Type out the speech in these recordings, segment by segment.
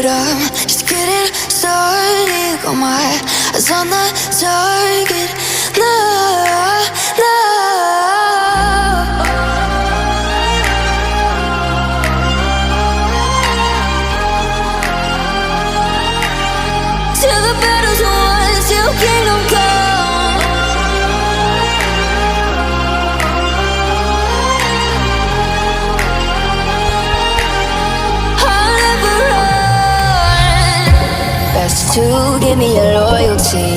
but I'm just getting started. Got my eyes on the target. No, no. Till the battle's won, till kingdom come. I'll never run. Best to give me your loyalty,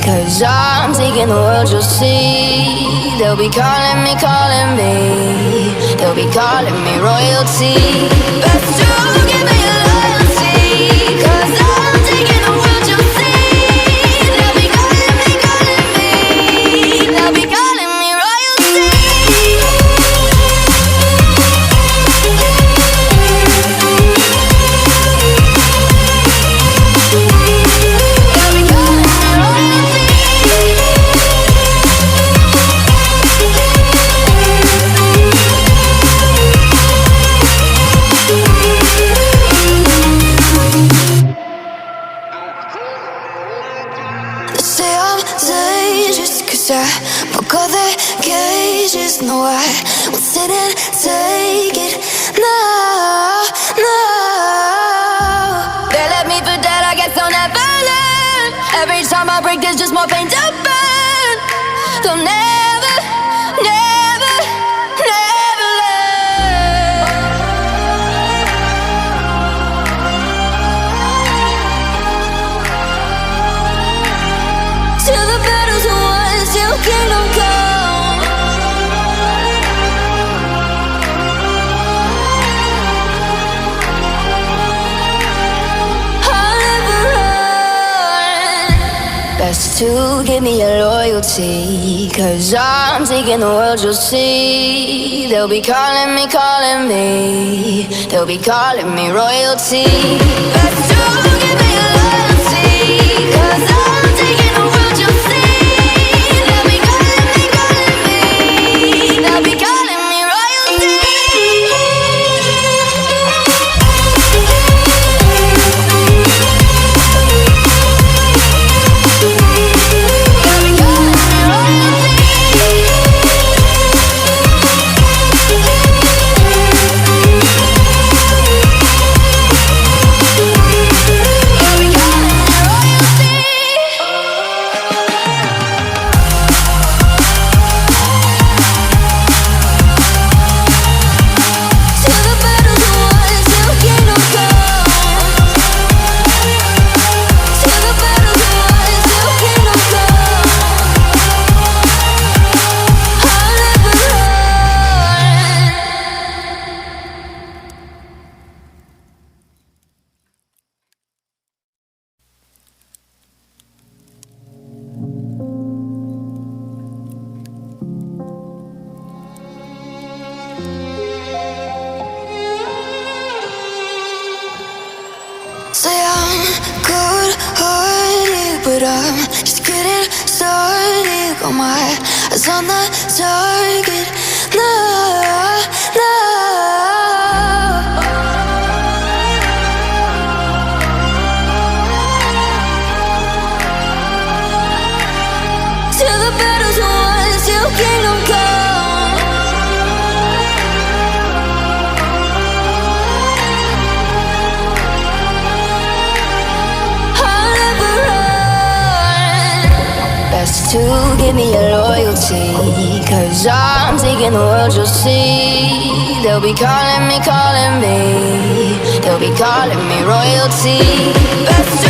'cause I'm taking the world, you'll see. They'll be calling me, they'll be calling me royalty. Best to give me your loyalty, 'cause I'm taking the world, you'll see. They'll be calling me, they'll be calling me royalty. They'll be calling me royalty. They say I'm dangerous 'cause I broke all their cages. No, I won't sit and take it. No, no. They left me for dead, I guess I'll never learn. Every time I break, there's just more pain to burn. They'll never, never, never learn. Till the battle's won, till kingdom come. I'll never run. Best to give me your loyalty, 'cause I'm taking the world, you'll see. They'll be calling me, they'll be calling me royalty. Best to give me your loyalty, 'cause I'm taking the world, you'll see. They'll be calling me, they'll be calling me royalty. They'll be calling me royalty. They'll be calling me royalty. Till the battle's won, till kingdom come. Till the battle's won, till kingdom come. I'll never run. Say I'm good-hearted, but I'm just getting started. Got my eyes on the target. No, no. Till the battle's won, till kingdom come. I'll never run. Best to give me your loyalty, 'cause I'm taking the world, you'll see. They'll be calling me, they'll be calling me royalty. Best to